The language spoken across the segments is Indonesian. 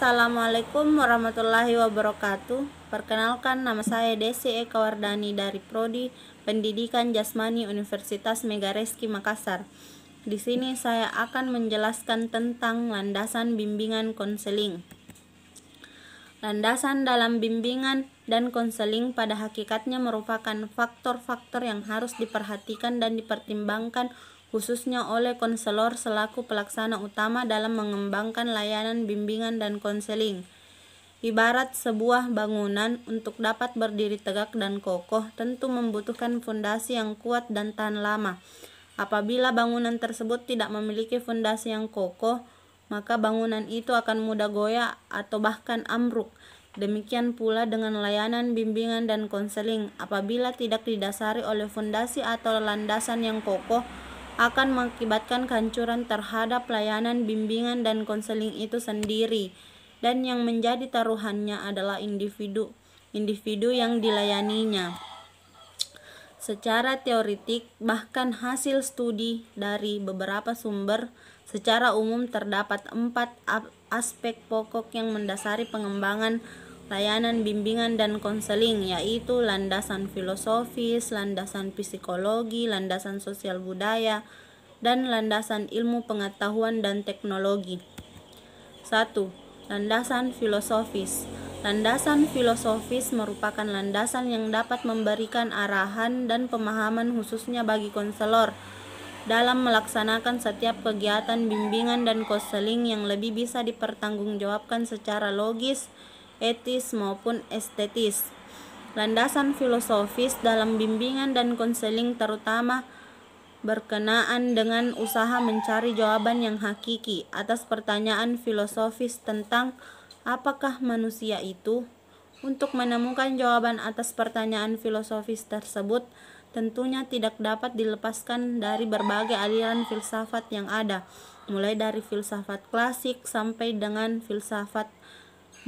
Assalamualaikum warahmatullahi wabarakatuh. Perkenalkan, nama saya Desi Eka Wardani dari Prodi Pendidikan Jasmani Universitas Megareski Makassar. Di sini saya akan menjelaskan tentang landasan bimbingan konseling. Landasan dalam bimbingan dan konseling pada hakikatnya merupakan faktor-faktor yang harus diperhatikan dan dipertimbangkan khususnya oleh konselor selaku pelaksana utama dalam mengembangkan layanan bimbingan dan konseling. Ibarat sebuah bangunan, untuk dapat berdiri tegak dan kokoh tentu membutuhkan fondasi yang kuat dan tahan lama. Apabila bangunan tersebut tidak memiliki fondasi yang kokoh, maka bangunan itu akan mudah goyah atau bahkan ambruk. Demikian pula dengan layanan bimbingan dan konseling, apabila tidak didasari oleh fondasi atau landasan yang kokoh, akan mengakibatkan kehancuran terhadap layanan bimbingan dan konseling itu sendiri, dan yang menjadi taruhannya adalah individu yang dilayaninya. Secara teoritik, bahkan hasil studi dari beberapa sumber, secara umum terdapat 4 aspek pokok yang mendasari pengembangan layanan bimbingan dan konseling, yaitu landasan filosofis, landasan psikologi, landasan sosial budaya, dan landasan ilmu pengetahuan dan teknologi. 1. Landasan filosofis. Landasan filosofis merupakan landasan yang dapat memberikan arahan dan pemahaman khususnya bagi konselor dalam melaksanakan setiap kegiatan bimbingan dan konseling yang lebih bisa dipertanggungjawabkan secara logis, etis maupun estetis. Landasan filosofis dalam bimbingan dan konseling terutama berkenaan dengan usaha mencari jawaban yang hakiki atas pertanyaan filosofis tentang apakah manusia itu. Untuk menemukan jawaban atas pertanyaan filosofis tersebut, tentunya tidak dapat dilepaskan dari berbagai aliran filsafat yang ada, mulai dari filsafat klasik sampai dengan filsafat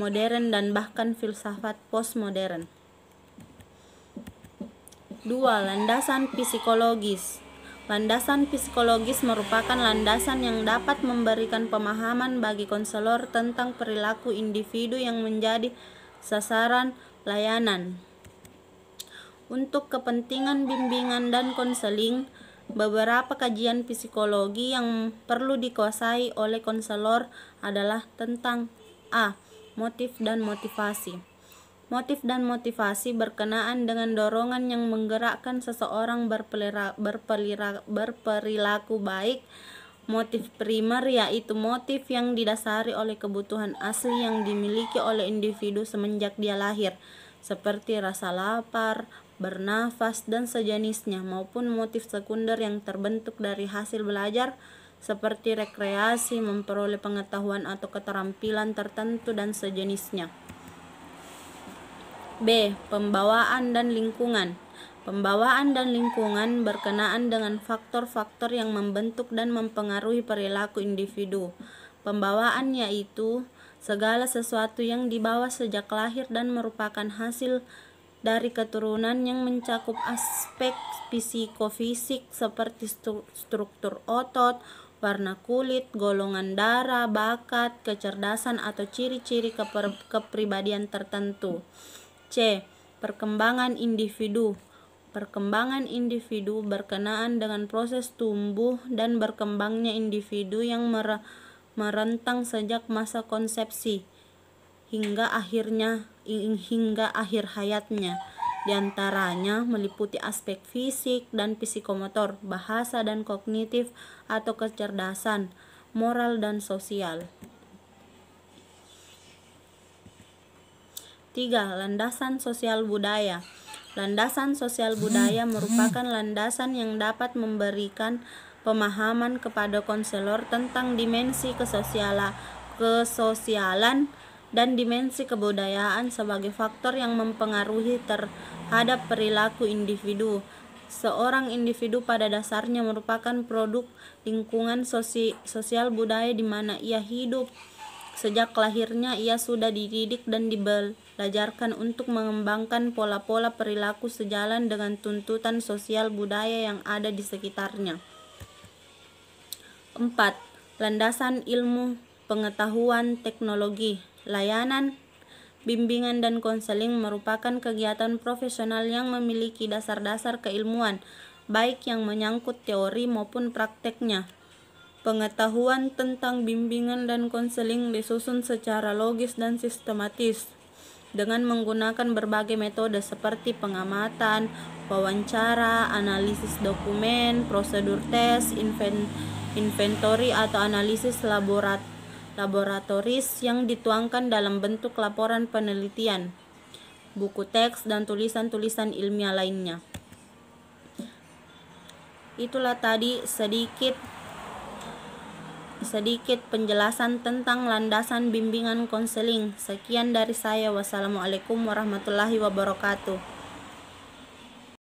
modern dan bahkan filsafat postmodern. 2. Landasan psikologis. Landasan psikologis merupakan landasan yang dapat memberikan pemahaman bagi konselor tentang perilaku individu yang menjadi sasaran layanan. Untuk kepentingan bimbingan dan konseling, beberapa kajian psikologi yang perlu dikuasai oleh konselor adalah tentang A. Motif dan motivasi. Motif dan motivasi berkenaan dengan dorongan yang menggerakkan seseorang berperilaku baik. Motif primer yaitu motif yang didasari oleh kebutuhan asli yang dimiliki oleh individu semenjak dia lahir, seperti rasa lapar, bernafas, dan sejenisnya, maupun motif sekunder yang terbentuk dari hasil belajar, seperti rekreasi, memperoleh pengetahuan atau keterampilan tertentu, dan sejenisnya. B. Pembawaan dan lingkungan. Pembawaan dan lingkungan berkenaan dengan faktor-faktor yang membentuk dan mempengaruhi perilaku individu. Pembawaan yaitu segala sesuatu yang dibawa sejak lahir dan merupakan hasil dari keturunan yang mencakup aspek psikofisik seperti struktur otot, warna kulit, golongan darah, bakat, kecerdasan atau ciri-ciri kepribadian tertentu. C. Perkembangan individu. Perkembangan individu berkenaan dengan proses tumbuh dan berkembangnya individu yang merentang sejak masa konsepsi hingga akhir hayatnya. Di antaranya meliputi aspek fisik dan psikomotor, bahasa dan kognitif atau kecerdasan, moral dan sosial. 3. Landasan sosial budaya. Landasan sosial budaya merupakan landasan yang dapat memberikan pemahaman kepada konselor tentang dimensi kesosialan dan dimensi kebudayaan sebagai faktor yang mempengaruhi terhadap perilaku individu. Seorang individu pada dasarnya merupakan produk lingkungan sosial budaya di mana ia hidup. Sejak lahirnya ia sudah dididik dan dibelajarkan untuk mengembangkan pola-pola perilaku sejalan dengan tuntutan sosial budaya yang ada di sekitarnya. 4. Landasan ilmu pengetahuan teknologi. Layanan, bimbingan dan konseling merupakan kegiatan profesional yang memiliki dasar-dasar keilmuan, baik yang menyangkut teori maupun prakteknya. Pengetahuan tentang bimbingan dan konseling disusun secara logis dan sistematis dengan menggunakan berbagai metode seperti pengamatan, wawancara, analisis dokumen, prosedur tes, inventory atau analisis laboratoris yang dituangkan dalam bentuk laporan penelitian, buku teks, dan tulisan-tulisan ilmiah lainnya. Itulah tadi sedikit penjelasan tentang landasan bimbingan konseling. Sekian dari saya. Wassalamualaikum warahmatullahi wabarakatuh.